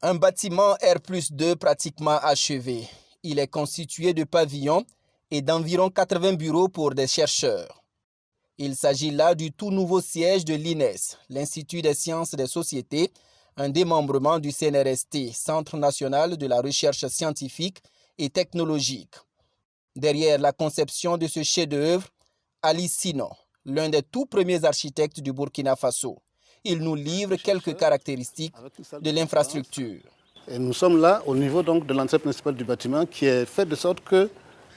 Un bâtiment R+2 pratiquement achevé. Il est constitué de pavillons et d'environ 80 bureaux pour des chercheurs. Il s'agit là du tout nouveau siège de l'INES, l'Institut des sciences des sociétés, un démembrement du CNRST, Centre national de la recherche scientifique et technologique. Derrière la conception de ce chef-d'œuvre, Ali Sino, l'un des tout premiers architectes du Burkina Faso. Il nous livre quelques caractéristiques de l'infrastructure. Et nous sommes là au niveau donc de l'entrée principale du bâtiment qui est fait de sorte que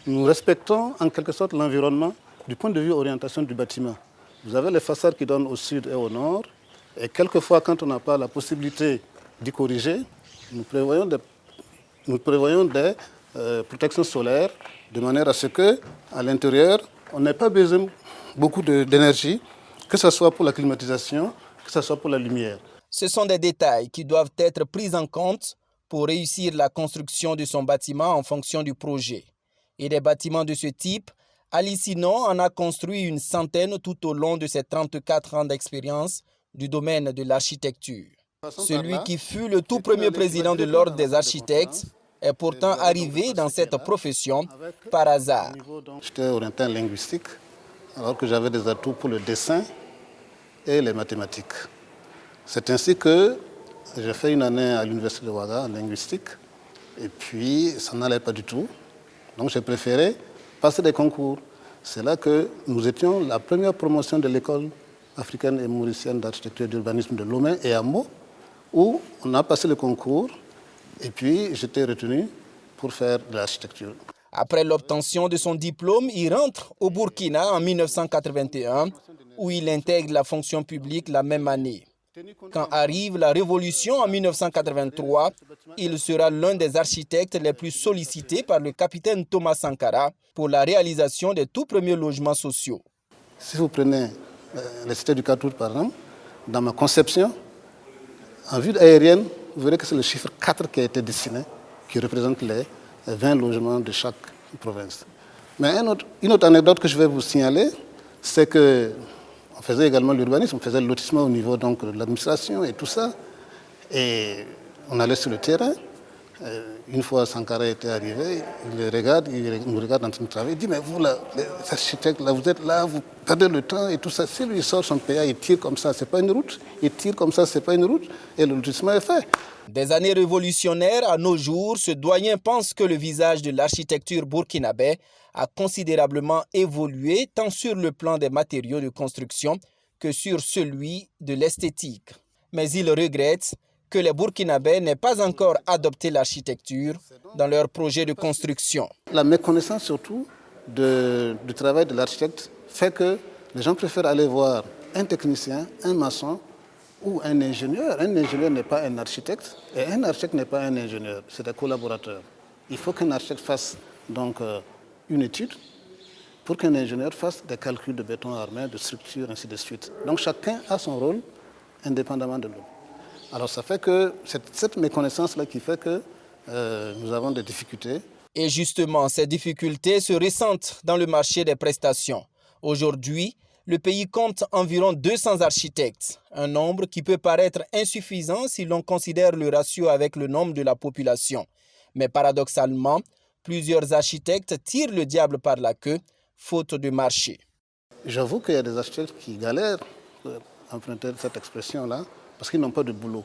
nous respectons en quelque sorte l'environnement du point de vue orientation du bâtiment. Vous avez les façades qui donnent au sud et au nord et quelquefois quand on n'a pas la possibilité d'y corriger, nous prévoyons des protections solaires de manière à ce qu'à l'intérieur, on n'ait pas besoin beaucoup d'énergie, que ce soit pour la climatisation, que ce soit pour la lumière. Ce sont des détails qui doivent être pris en compte pour réussir la construction de son bâtiment en fonction du projet. Et des bâtiments de ce type, Ali Sino en a construit une centaine tout au long de ses 34 ans d'expérience du domaine de l'architecture. Celui qui fut le tout premier président de l'Ordre des architectes est pourtant arrivé dans cette profession par hasard. J'étais orienté en linguistique, alors que j'avais des atouts pour le dessin et les mathématiques. C'est ainsi que j'ai fait une année à l'université de Ouaga en linguistique et puis ça n'allait pas du tout. Donc j'ai préféré passer des concours. C'est là que nous étions la première promotion de l'école africaine et mauricienne d'architecture et d'urbanisme de Lomé et Amo, où on a passé le concours et puis j'étais retenu pour faire de l'architecture. Après l'obtention de son diplôme, il rentre au Burkina en 1981, où il intègre la fonction publique la même année. Quand arrive la révolution en 1983, il sera l'un des architectes les plus sollicités par le capitaine Thomas Sankara pour la réalisation des tout premiers logements sociaux. Si vous prenez la cité du Katour par exemple, dans ma conception, en vue aérienne, vous verrez que c'est le chiffre 4 qui a été dessiné, qui représente les 20 logements de chaque province. Mais une autre anecdote que je vais vous signaler, c'est qu'on faisait également l'urbanisme, on faisait le lotissement au niveau donc, de l'administration et tout ça. Et on allait sur le terrain. Une fois Sankara était arrivé, il nous regarde en train de travailler, il dit « Mais vous, là, les architectes, là, vous êtes là, vous perdez le temps et tout ça. » Si lui sort son PA, il tire comme ça, c'est pas une route. Il tire comme ça, c'est pas une route. Et le lotissement est fait. Des années révolutionnaires à nos jours, ce doyen pense que le visage de l'architecture burkinabé a considérablement évolué tant sur le plan des matériaux de construction que sur celui de l'esthétique. Mais il regrette que les Burkinabés n'aient pas encore adopté l'architecture dans leur projet de construction. La méconnaissance surtout du travail de l'architecte fait que les gens préfèrent aller voir un technicien, un maçon ou un ingénieur. Un ingénieur n'est pas un architecte et un architecte n'est pas un ingénieur, c'est un collaborateur. Il faut qu'un architecte fasse donc une étude pour qu'un ingénieur fasse des calculs de béton armé, de structure, ainsi de suite. Donc chacun a son rôle indépendamment de l'autre. Alors ça fait que c'est cette méconnaissance-là qui fait que nous avons des difficultés. Et justement, ces difficultés se ressentent dans le marché des prestations. Aujourd'hui, le pays compte environ 200 architectes, un nombre qui peut paraître insuffisant si l'on considère le ratio avec le nombre de la population. Mais paradoxalement, plusieurs architectes tirent le diable par la queue, faute de marché. J'avoue qu'il y a des architectes qui galèrent, pour emprunter cette expression-là, parce qu'ils n'ont pas de boulot.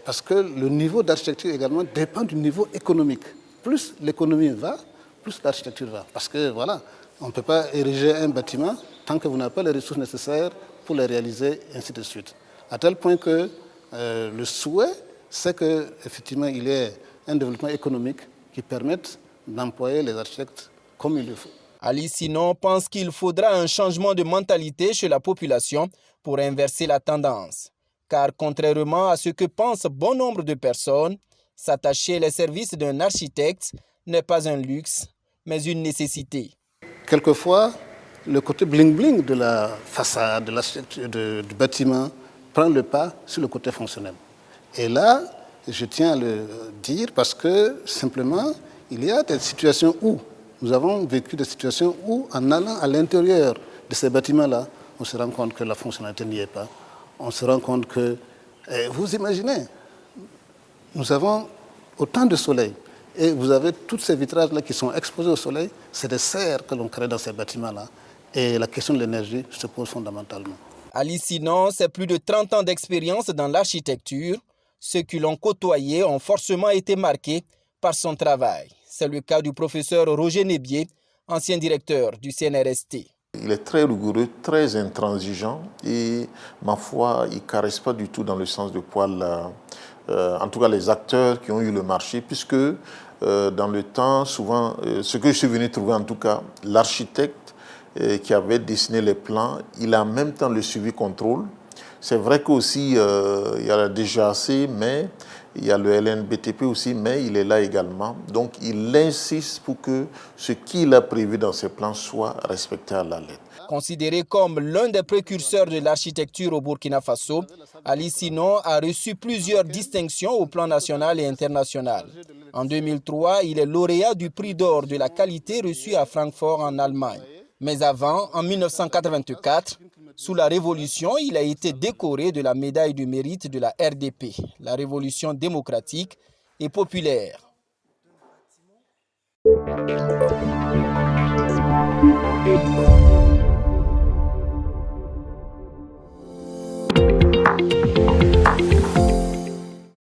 Parce que le niveau d'architecture également dépend du niveau économique. Plus l'économie va, plus l'architecture va. Parce que voilà, on ne peut pas ériger un bâtiment tant que vous n'avez pas les ressources nécessaires pour les réaliser, ainsi de suite. À tel point que le souhait, c'est qu'effectivement, il y ait un développement économique qui permette d'employer les architectes comme il le faut. Ali Sino pense qu'il faudra un changement de mentalité chez la population pour inverser la tendance. Car contrairement à ce que pensent bon nombre de personnes, s'attacher les services d'un architecte n'est pas un luxe, mais une nécessité. Quelquefois, le côté bling-bling de la façade, de l'architecture, du bâtiment prend le pas sur le côté fonctionnel. Et là, je tiens à le dire parce que simplement, il y a des situations où nous avons vécu des situations où, en allant à l'intérieur de ces bâtiments-là, on se rend compte que la fonctionnalité n'y est pas. On se rend compte que, vous imaginez, nous avons autant de soleil et vous avez tous ces vitrages-là qui sont exposés au soleil, c'est des serres que l'on crée dans ces bâtiments-là. Et la question de l'énergie se pose fondamentalement. Ali Sinan, c'est plus de 30 ans d'expérience dans l'architecture. Ceux qui l'ont côtoyé ont forcément été marqués par son travail. C'est le cas du professeur Roger Nébier, ancien directeur du CNRST. Il est très rigoureux, très intransigeant et, ma foi, il ne caresse pas du tout dans le sens de poil, en tout cas les acteurs qui ont eu le marché, puisque dans le temps, souvent, ce que je suis venu trouver en tout cas, l'architecte qui avait dessiné les plans, il a en même temps le suivi contrôle. C'est vrai qu'aussi, il y a la DGAC, mais il y a le LNBTP aussi, mais il est là également. Donc, il insiste pour que ce qu'il a prévu dans ses plans soit respecté à la lettre. Considéré comme l'un des précurseurs de l'architecture au Burkina Faso, Ali Sinan a reçu plusieurs distinctions au plan national et international. En 2003, il est lauréat du prix d'or de la qualité reçu à Francfort en Allemagne. Mais avant, en 1984, sous la Révolution, il a été décoré de la médaille du mérite de la RDP, la Révolution démocratique et populaire.